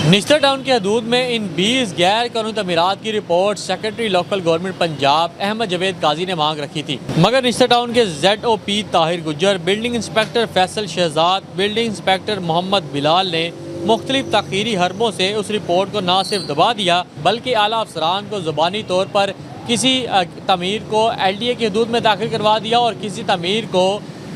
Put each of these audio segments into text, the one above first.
نشتر town کی حدود میں ان 20 غیر قانونی تعمیرات کی report secretary local government Punjab Ahmad Javed Qazi نے مانگ رکھی تھی، مگر نشتر ٹاؤن کے ZOP Tahir Gujjar, building inspector Faisal Shahzad, building inspector Muhammad Bilal نے مختلف تاخیری حربوں سے اس رپورٹ کو نہ صرف دبا دیا بلکہ اعلیٰ افسران کو زبانی طور پر کسی تعمیر کو LDA کی حدود میں داخل کروا دیا اور کسی تعمیر کو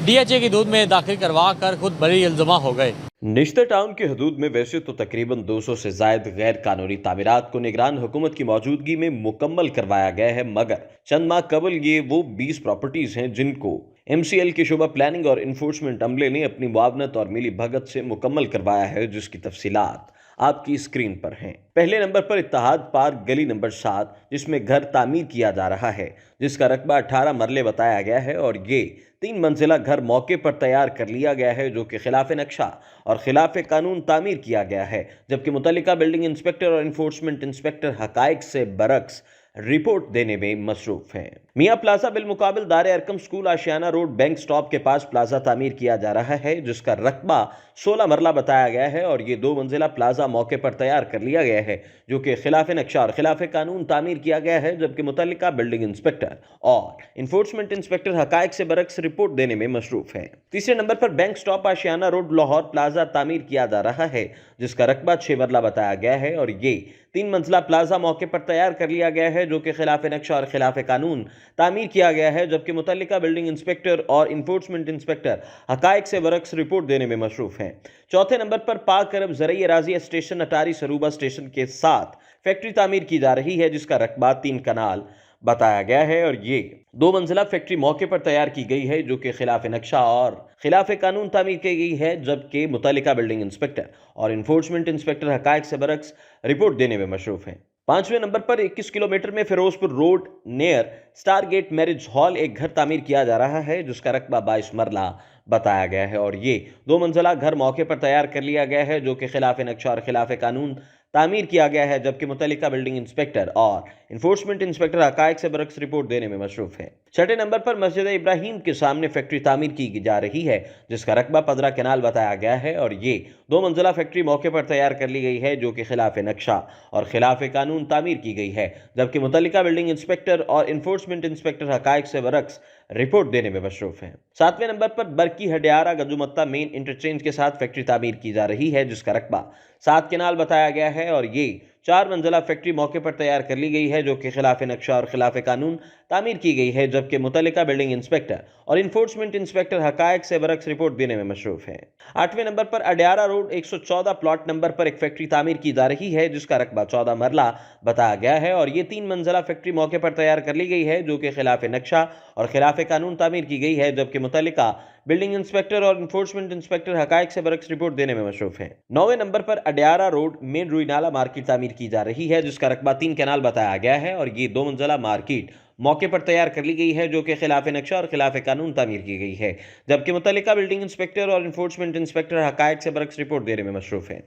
DHA کی حدود میں داخل کروا کر خود بری الزامہ ہو گئے۔ نشتر ٹاؤن کی حدود میں ویسے تو تقریباً 200 سے زائد غیر قانونی تعمیرات کو نگران حکومت کی موجودگی میں مکمل کروایا گیا ہے، مگر چند ماہ قبل یہ وہ 20 پراپرٹیز ہیں جن کو MCL کے شعبہ پلاننگ اور انفورسمنٹ عملے نے اپنی معاونت اور ملی بھگت سے مکمل کروایا ہے، جس کی تفصیلات آپ کی اسکرین پر ہیں۔ پہلے نمبر پر اتحاد پارک گلی نمبر 7 جس میں گھر تعمیر کیا جا رہا ہے، جس کا رقبہ 18 مرلے بتایا گیا ہے اور یہ 3 منزلہ گھر موقع پر تیار کر لیا گیا ہے، جو کہ خلاف نقشہ اور خلاف قانون تعمیر کیا گیا ہے، جبکہ متعلقہ بلڈنگ انسپیکٹر اور انفورسمنٹ انسپیکٹر حقائق سے برعکس رپورٹ دینے میں مصروف ہیں۔ میاں پلازا بالمقابل دار Arqam school Ashiana road bank stop کے پاس پلازا تعمیر کیا جا رہا ہے، جس کا رقبہ 16 مرلہ بتایا گیا ہے اور یہ 2 منزلہ پلازا موقع پر تیار کر لیا گیا ہے، جو کہ خلاف نقشہ اور خلاف قانون تعمیر کیا گیا ہے، جبکہ متعلقہ بلڈنگ انسپیکٹر اور انفورسمنٹ انسپیکٹر حقائق سے برعکس رپورٹ دینے میں مصروف ہیں۔ تیسرے نمبر پر bank stop Ashiana road Lahore plaza تعمیر کیا جا رہا ہے، جس کا رقبہ 6 مرلہ بتایا گیا ہے اور یہ 3 منزلہ پلازا موقع پر تیار کر لیا گیا ہے، جو کہ خلاف نقشہ اور خلاف قانون تعمیر کیا گیا ہے، جبکہ متعلقہ بلڈنگ انسپیکٹر اور انفورسمنٹ انسپیکٹر حقائق سے برعکس رپورٹ دینے میں مصروف ہیں۔ چوتھے نمبر پر پاک عرب زرعی اراضی اسٹیشن اٹاری سروبہ اسٹیشن کے ساتھ فیکٹری تعمیر کی جا رہی ہے، جس کا رقبہ 3 کنال بتایا گیا ہے اور یہ 2 منزلہ فیکٹری موقع پر تیار کی گئی ہے، جو کہ خلاف نقشہ اور خلاف قانون تعمیر کی گئی ہے، جبکہ متعلقہ بلڈنگ انسپیکٹر اور انفورسمنٹ انسپیکٹر حقائق سے برعکس رپورٹ دینے میں مصروف ہیں۔ 5ویں نمبر پر 21 کلومیٹر میں Ferozepur road near star gate marriage hall ایک گھر تعمیر کیا جا رہا ہے، جس کا رقبہ 22 مرلہ بتایا گیا ہے اور یہ 2 منزلہ گھر موقع پر تیار کر لیا گیا ہے، جو کہ خلاف نقشہ اور خلاف قانون تعمیر کیا گیا ہے، جبکہ متعلقہ بلڈنگ انسپیکٹر اور انفورسمنٹ انسپیکٹر حقائق سے برعکس رپورٹ دینے میں مصروف ہے۔ 6 نمبر پر مسجد ابراہیم کے سامنے فیکٹری تعمیر کی جا رہی ہے، جس کا رقبہ 15 کنال بتایا گیا ہے اور یہ 2 منزلہ فیکٹری موقع پر تیار کر لی گئی ہے، جو کہ خلاف نقشہ اور خلاف قانون تعمیر کی گئی ہے، جبکہ متعلقہ بلڈنگ انسپیکٹر اور انفورسمنٹ انسپیکٹر حقائق سے برعکس رپورٹ دینے میں مصروف ہیں۔ 7ویں نمبر پر برکی ہڈیارہ گجومتا مین انٹرچینج کے ساتھ فیکٹری تعمیر کی جا رہی ہے، جس کا رقبہ 7 کنال بتایا گیا ہے اور یہ 4 منزلہ فیکٹری موقع پر تیار کر لی گئی ہے، جو کہ خلاف نقشہ اور خلاف قانون تعمیر کی گئی ہے، جبکہ متعلقہ بلڈنگ انسپیکٹر اور انفورسمنٹ انسپیکٹر حقائق سے برعکس رپورٹ دینے میں مصروف ہیں۔ 8ویں نمبر پر اڈیارہ روڈ 114 پلاٹ نمبر پر ایک فیکٹری تعمیر کی جا رہی ہے، جس کا رقبہ 14 مرلہ بتایا گیا ہے اور یہ 3 منزلہ فیکٹری موقع پر تیار کر لی گئی ہے، جو کہ خلاف نقشہ اور خلاف قانون تعمیر کی گئی ہے، جبکہ متعلقہ بلڈنگ انسپیکٹر اور انفورسمنٹ انسپیکٹر حقائق سے برعکس رپورٹ دینے میں مصروف ہیں۔ 9ویں نمبر پر اڈیارہ روڈ مین روئی نالہ مارکیٹ تعمیر کی جا رہی ہے، جس کا رقبہ 3 کنال بتایا گیا ہے اور یہ 2 منزلہ مارکیٹ موقع پر تیار کر لی گئی ہے، جو کہ خلاف نقشہ اور خلاف قانون تعمیر کی گئی ہے، جبکہ متعلقہ بلڈنگ انسپیکٹر اور انفورسمنٹ انسپیکٹر حقائق سے برعکس رپورٹ دینے میں مصروف ہیں۔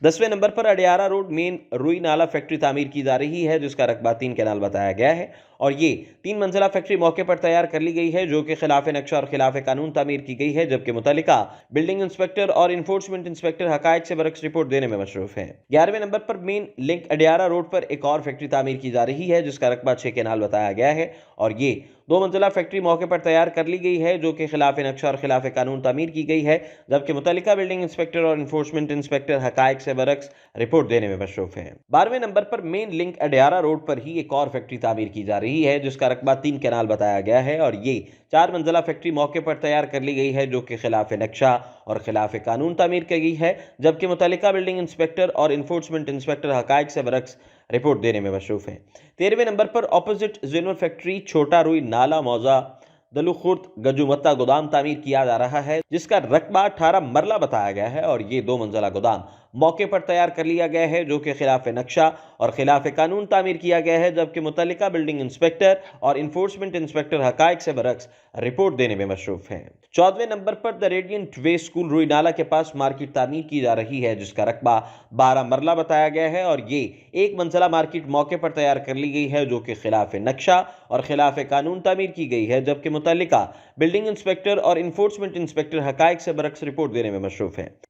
10ویں نمبر پر اڈیارہ روڈ مین روئی نالہ فیکٹری تعمیر کی جا رہی ہے، جس کا رقبہ 3 کنال بتایا گیا ہے اور یہ 3 منزلہ فیکٹری موقع پر تیار کر لی گئی ہے، جو کہ خلاف نقشہ اور خلاف قانون تعمیر کی گئی ہے، جبکہ متعلقہ بلڈنگ انسپیکٹر اور انفورسمنٹ انسپیکٹر حقائق سے برعکس رپورٹ دینے میں مصروف ہیں۔ 11ویں نمبر پر مین لنک اڈیارہ روڈ پر ایک اور فیکٹری تعمیر کی جا رہی ہے، جس کا رقبہ 6 کنال بتایا گیا ہے اور یہ 2 منزلہ فیکٹری موقع پر تیار کر لی گئی ہے، جو کہ خلاف نقشہ اور خلاف قانون تعمیر کی گئی ہے، جبکہ متعلقہ بلڈنگ انسپیکٹر اور انفورسمنٹ انسپیکٹر حقائق سے برعکس رپورٹ دینے میں مصروف ہیں۔ 12ویں نمبر پر مین لنک اڈیارہ روڈ پر ہی ایک اور فیکٹری تعمیر کی جا رہی ہے، جس کا رقبہ 3 کنال بتایا گیا ہے اور یہ 4 منزلہ فیکٹری موقع پر تیار کر لی گئی ہے، جو کہ خلاف نقشہ اور خلاف قانون تعمیر کی گئی ہے، جبکہ متعلقہ بلڈنگ انسپیکٹر اور انفورسمنٹ انسپیکٹر حقائق سے برعکس رپورٹ دینے میں مصروف ہیں۔ 13ویں نمبر پر اپوزٹ زینور فیکٹری چھوٹا روئی نالہ موضع دلو خورد گجومتا گودام تعمیر کیا جا رہا ہے، جس کا رقبہ 18 مرلہ بتایا گیا ہے اور یہ 2 منزلہ گودام موقع پر تیار کر لیا گیا ہے، جو کہ خلاف نقشہ اور خلاف قانون تعمیر کیا گیا ہے، جبکہ متعلقہ بلڈنگ انسپیکٹر اور انفورسمنٹ انسپیکٹر حقائق سے برعکس رپورٹ دینے میں مصروف ہیں۔ 14ویں نمبر پر دا ریڈینٹ وے اسکول روئی نالہ کے پاس مارکیٹ تعمیر کی جا رہی ہے، جس کا رقبہ 12 مرلہ بتایا گیا ہے اور یہ 1 منزلہ مارکیٹ موقع پر تیار کر لی گئی ہے، جو کہ خلاف نقشہ اور خلاف قانون تعمیر کی گئی ہے، جبکہ متعلقہ بلڈنگ انسپیکٹر اور انفورسمنٹ انسپیکٹر حقائق سے برعکس رپورٹ دینے میں مصروف ہیں۔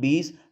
20